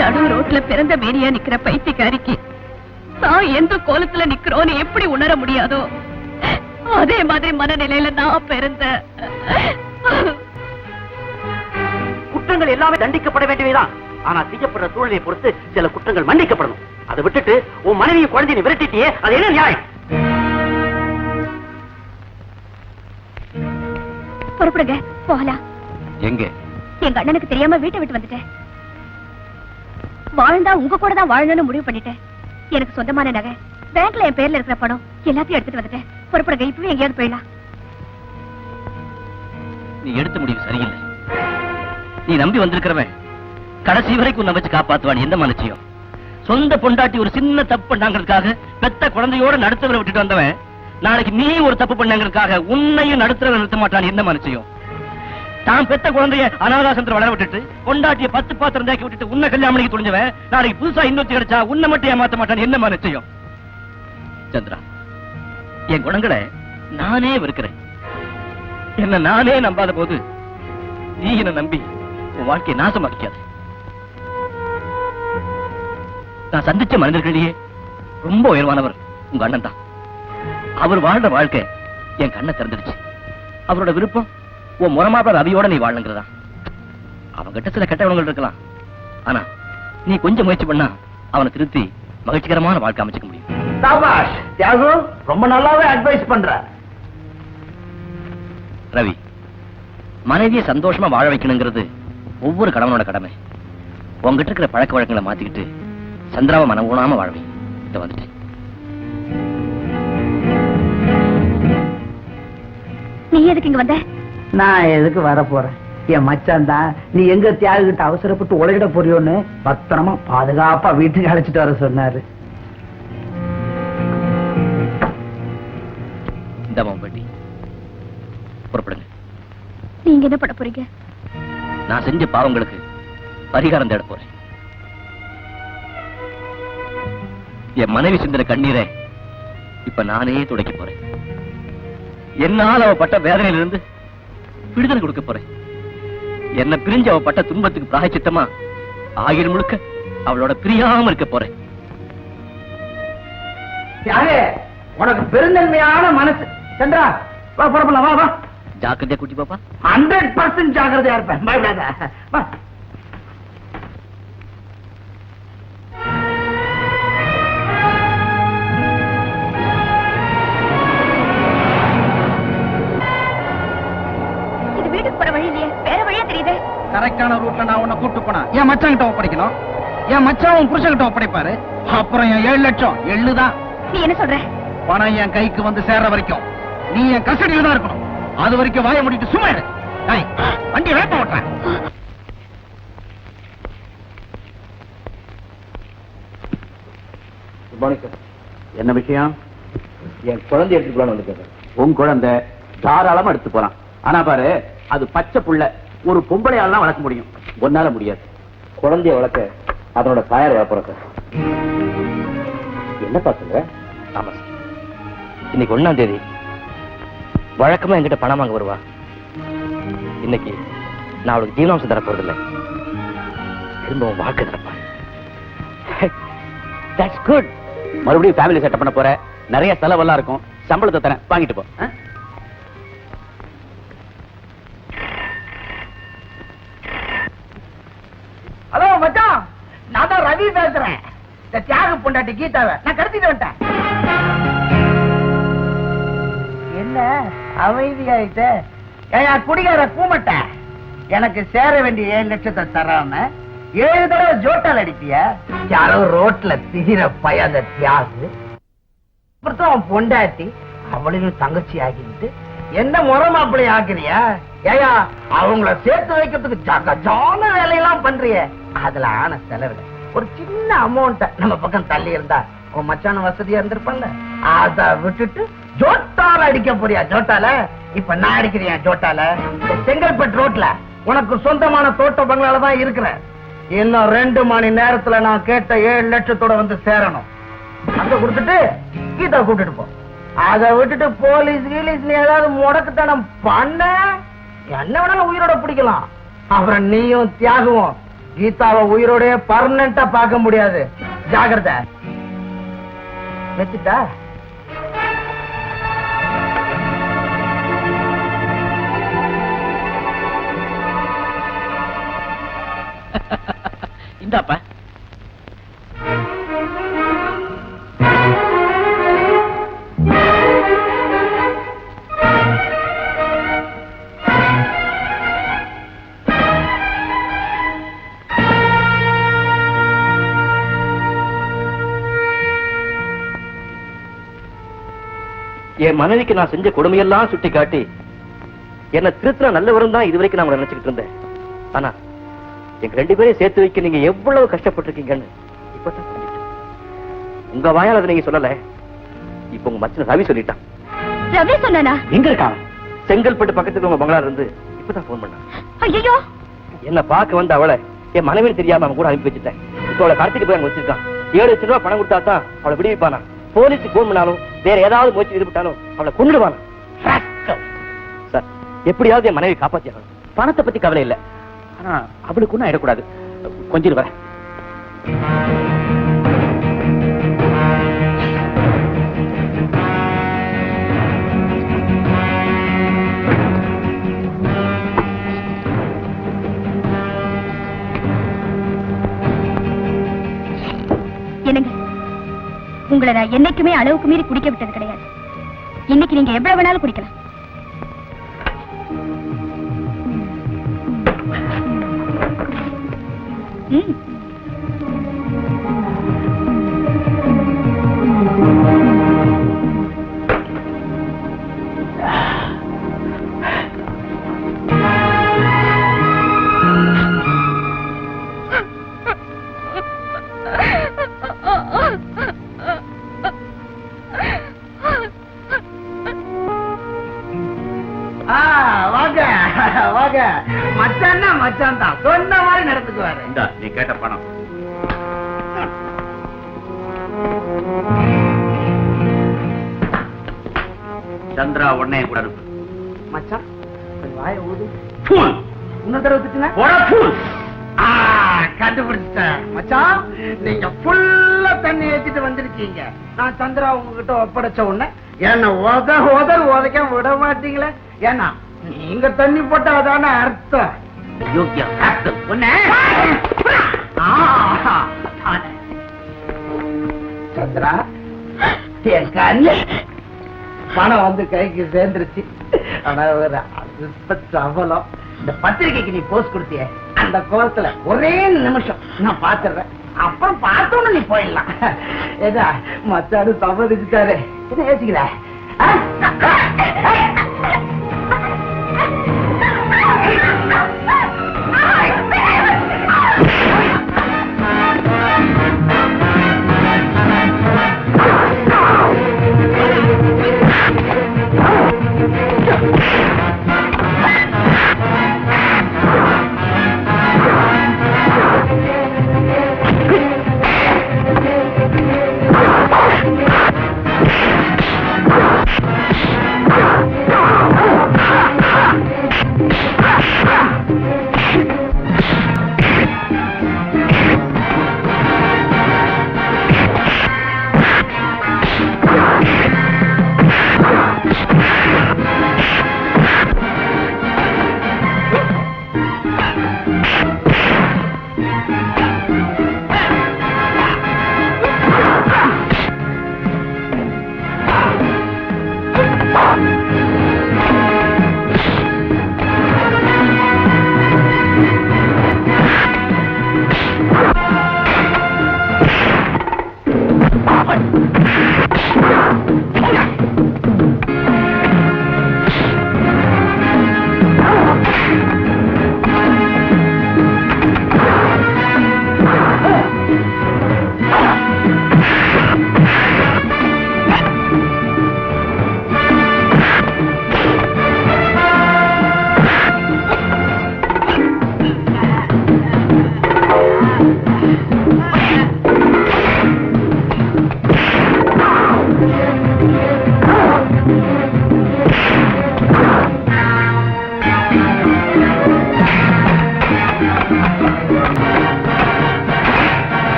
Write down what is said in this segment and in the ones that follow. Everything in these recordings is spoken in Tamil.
நடு ரோட்ல பிறந்த மேனியா நிக்கிற பைத்தியக்காரிக்கு தான் எந்த கோலத்துல நிக்கிறோன்னு எப்படி உணர முடியாதோ அதே மாதிரி மனநிலையில நான் பிறந்த. குற்றங்கள் எல்லாமே தண்டிக்கப்பட வேண்டியதுதான். ஆனா செய்யப்படுற சூழ்நிலையை பொறுத்து சில குற்றங்கள் மன்னிக்கப்படணும். அதை விட்டுட்டு உன் மனைவியை குழந்தையை விரட்டிட்டியே, அது என்ன நியாயம்? புறப்படுங்க, போகலாம். எங்க? எங்க அண்ணனுக்கு தெரியாம வீட்டை விட்டு வந்துட்டேன். வாழ்ந்தா உங்க கூட தான் வாழணும்னு முடிவு பண்ணிட்டேன். எனக்கு சொந்தமான நகை, பேங்க்ல என் பேர்ல இருக்கிற பணம் எல்லாத்தையும் எடுத்துட்டு வந்துட்டேன். புறப்படுங்க, இப்பவே எங்கேயாவது போயிடலாம். நீ எடுத்த முடிவு சரியில்லை. நீ நம்பி வந்திருக்கிறவன் கடைசி வரைக்கும் உன்னை வச்சு காப்பாத்துவான். எந்த மனுச்சியும் சொந்த பொண்டாட்டி ஒரு சின்ன தப்பு பண்ணாங்கிறதுக்காக பெத்த குழந்தையோட நடுத்தவரை விட்டுட்டு வந்தவன் நாளைக்கு நீ ஒரு தப்பு பண்ணாங்கிறதுக்காக உன்னையும் நடுத்தவரை நிறுத்த மாட்டான். எந்த மனுச்சியும் தான் பெத்த குழந்தைய அனாதாசத்துல வளர விட்டுட்டு பொண்டாட்டிய 10 பாத்திரம் தேக்கி விட்டுட்டு உன்னை கல்யாணம் பண்ணிக்க துணிஞ்சவன் நாளைக்கு புதுசா இன்னொருத்தி கிடைச்சா உன்னை மட்டும் ஏமாத்த மாட்டான். என்ன மனுச்சியும் சந்திரா, என் குணங்களை நானே வெறுக்கிறேன். என்ன நானே நம்பாத போது நீ என்ன நம்பி உன் வாழ்க்கையை நாசமாக்காது. நான் சந்திச்ச மனிதர்களையே ரொம்ப உயர்வானவர் உங்க அண்ணன் தான். அவர் வாழ்ற வாழ்க்கை என் கண்ணை திறந்துடுச்சு. அவரோட விருப்பம் உன் முறமாப்ப ரவியோட நீ வாழணுங்கிறதா. அவன்கிட்ட சில கெட்ட குணங்கள் இருக்கலாம். ஆனா நீ கொஞ்சம் முயற்சி பண்ணா அவனை திருத்தி மகிழ்ச்சிகரமான வாழ்க்கை அமைச்சுக்க முடியும். சாபாஷ் தியாகு, ரொம்ப நல்லாவே அட்வைஸ் பண்ற. ரவி, மனைவியை சந்தோஷமா வாழ வைக்கணுங்கிறது ஒவ்வொரு கணவனோட கடமை. உங்ககிட்ட இருக்கிற பழக்க வழக்கங்களை மாத்திக்கிட்டு சந்திராவை மனம் ஊனாம வாழ்வை. இத வந்துட்டேன். நீ எதுக்கு இங்க வந்த? நான் எதுக்கு வர போறேன்? என் மச்சான் தான் நீ எங்க தியாகிட்ட அவசரப்பட்டு உலகிட போறியோன்னு பத்திரமா பாதுகாப்பா வீட்டுக்கு அழைச்சிட்டு வர சொன்னாரு. இந்த மாம்பட்டி புறப்படுங்க. நீங்க என்ன பண்ண போறீங்க? நான் செஞ்ச பாவங்களுக்கு பரிகாரம் தேட போறேன். என் மனைவி சிந்தின கண்ணீரை இப்ப நானே துடைக்க போறேன். என்னால் அவ பட்ட வேதனையிலிருந்து விடுதலை கொடுக்க போறேன். என்ன பிரிஞ்சு அவ பட்ட துன்பத்துக்கு பிராயச்சித்தமா ஆயிரம் முழுக்க அவளோட பிரியாம இருக்க போறேன். உனக்கு பெருந்தன்மையான மனசு. சந்திரா, வா புறப்படலாம். வா வா. ஜாக்கிரதையா குட்டி பாப்பா. 100% ஜாக்கிரதையா இருப்பேன். பயப்படாத. வா. கரெக்டான ரூட்ல நான் உன்னை கூட்டு போனா என் மச்சான் கிட்ட ஒப்படைக்கணும். என் மச்சான் உன் புருஷன் கிட்ட ஒப்படைப்பாரு. அப்புறம் என் 7 லட்சம் எள்ளுதான். நீ என்ன சொல்ற? பணம் என் கைக்கு வந்து சேர்ற வரைக்கும் நீ என் கஸ்டடியில தான் இருக்கணும். அது வரைக்கும் வாய மூடிட்டு சும்மா இரு. வண்டி வேப்ப ஓட்டுறேன். என்ன விஷயம்? என் குழந்தை எடுத்து போலான்னு வந்து. உன் குழந்தை தாராளமா எடுத்து போறான். ஆனா பாரு, அது பச்சை புள்ள. ஒரு பொம்பளையால தான் வளர்க்க முடியும், ஒன்னால முடியாது. குழந்தைய வளர்க்க அதனோட தாயார் வளர்ப்புற சார். என்ன பாத்துங்க? ஆமா சார். இன்னைக்கு 1ஆம் தேதி வழக்கமா என்கிட்ட பணம் வாங்க வருவா. இன்னைக்கு நான் அவளுக்கு ஜீவனாம்சம் தர போறதில்லை, திரும்பவும் வாழ்க்கை தரப்பா. That's good. மறுபடியும் ஃபேமிலி செட்டப் பண்ண போற, நிறைய செலவெல்லாம் இருக்கும். சம்பளத்தை தரேன், வாங்கிட்டு போ. ஹலோ மச்சான், நான் தான் ரவி பேசுறேன். இந்த தியாக பொண்டாட்டி கீதாவை நான் கடத்திட்டு வந்துட்டேன். என்ன அமைதியாயிட்ட? ஏயா குடிகார கூமட்ட, எனக்கு சேர வேண்டிய 7 லட்சத்தை தராம 7 தடவை ஜோட்டால் அடிப்பிய. யாரோ ரோட்ல திகிற பய அந்த தியாகு. அப்புறம் அவன் பொண்டாட்டி அவளையும் தங்கச்சி ஆகிட்டு என்ன முறை மாப்பிள்ளை ஆக்குறியா? ஏயா அவங்கள சேர்த்து வைக்கிறதுக்கு ஜான வேலையெல்லாம் பண்றிய. அதுல ஆன செலவு ஒரு சின்ன அமௌண்ட நம்ம பக்கம் தள்ளி இருந்தா உன் மச்சான வசதியா இருந்திருப்பல்ல. அத விட்டுட்டு ஜோட்டால அடிக்க போறியா? ஜோட்டால இப்ப நான் அடிக்கிறியா? ஜோட்டால செங்கல்பட்டு ரோட்ல உனக்கு சொந்தமான தோட்ட பங்களால தான் இருக்கிற. இன்னும் 2 மணி நேரத்துல நான் கேட்ட 7 லட்சத்தோட வந்து சேரணும். அங்க கொடுத்துட்டு கீதா கூட்டிட்டு போ. அதை விட்டுட்டு போலீஸ் கீலீஸ் ஏதாவது முடக்குத்தனம் பண்ண என்ன வேணாலும் உயிரோட பிடிக்கலாம். அப்புறம் நீயும் தியாகுவும் கீதாவை உயிரோடய பர்மனண்டா பார்க்க முடியாது. ஜாகிரதை. வச்சுட்டா இந்தாப்பா. என் மனைவிக்கு நான் செஞ்ச கொடுமையெல்லாம் சுட்டி காட்டி என்ன திருத்துற நல்லவரும் தான் இதுவரைக்கும் நான் நினைச்சுக்கிட்டு இருந்தேன். ஆனா எங்க 2 பேரையும் சேர்த்து வைக்க நீங்க எவ்வளவு கஷ்டப்பட்டிருக்கீங்கன்னு இப்பதான் புரிஞ்சுட்டேன். உங்க வாயால் அதை நீங்க சொல்லல, இப்ப உங்க மச்சன ரவி சொல்லிட்டான். ரவி சொன்னா? எங்க இருக்கான்? செங்கல்பட்டு பக்கத்துல உங்க பங்களா இருந்து இப்பதான் போன் பண்ணான். ஐயோ, என்ன பார்க்க வந்து அவளை என் மனைவின்னு தெரியாம அவன் கூட அனுப்பி வச்சுட்டேன். இப்ப அவளை கடத்திட்டு போய் அங்க வச்சிருக்கான். 7 லட்சம் ரூபாய் பணம் கொடுத்தா தான் அவளை விடுவிப்பானா. போலீஸ் போன் பண்ணாலும் வேற ஏதாவது முயற்சி ஈடுபட்டாலும் அவளை கொண்டுடுவானா. சார், எப்படியாவது என் மனைவி காப்பாத்தியாகணும். பணத்தை பத்தி கவலை இல்லை, ஆனா அவளுக்கு ஒன்னும் ஆயிடக்கூடாது. கொஞ்சம் வர. என்னங்க, உங்களை நான் என்னைக்குமே அளவுக்கு மீறி குடிக்க விட்டது கிடையாது. இன்னைக்கு நீங்க எவ்வளவு வேணாலும் குடிக்கலாம். வாங்க வாங்க. மச்சான்னா மச்சான் தான், சொன்ன மாதிரி நடந்துக்குவாரு. இந்தா, நீ கேட்ட பணம். சந்திரா உடனே கூட இருக்கு. மச்சான் கொஞ்சம் வாயை ஊது. ஃபூல். இன்னொரு தடவை திட்டுங்க. போடா ஃபூல். கண்டுபிடிச்சிட்டேன் மச்சான். நீங்க ஃபுல்லா தண்ணி ஏத்திட்டு வந்திருக்கீங்க. நான் சந்திரா உங்ககிட்ட ஒப்படைச்ச உடனே என்ன உதைக்க விட மாட்டீங்களே. ஏன்னா நீங்க தண்ணி போட்டா அதான அர்த்தம். யோக்கியா ராஸ்கல். சந்திரா, என் கண்ணு பணம் வந்து கைக்கு சேர்ந்துருச்சு. ஆனா ஒரு அவலம். இந்த பத்திரிகைக்கு நீ போஸ்ட் கொடுத்திய அந்த கோலத்துல ஒரே நிமிஷம் நான் பாத்துறேன். அப்புறம் பார்த்தோன்னு நீ போயிடலாம். ஏதா மச்சாடு சம்மதிச்சுட்டாரு. என்ன யோசிக்கிற?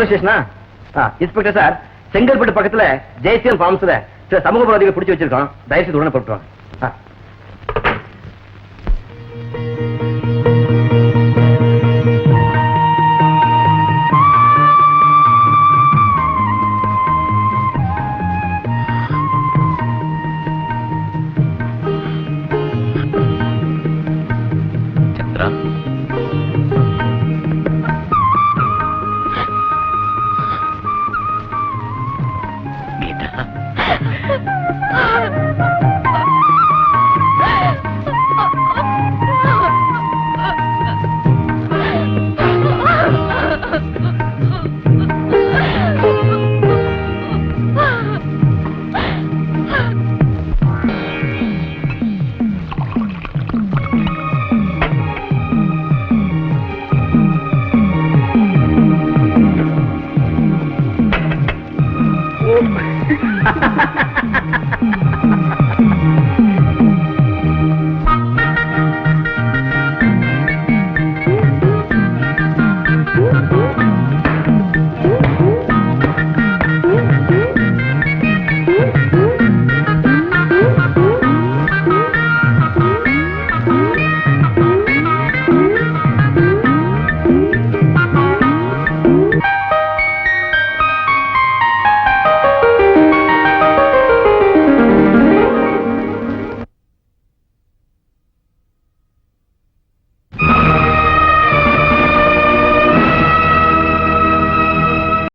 போலீஸ் ஸ்டேஷனா? இன்ஸ்பெக்டர் சார், செங்கல்பட்டு பக்கத்துல ஜெயசீலன் ஃபார்ம்ஸ்ல சில சமூக விரோதிகளை பிடிச்சு வச்சிருக்கோம். தயவுசெய்து உடனே போட்டுருவாங்க.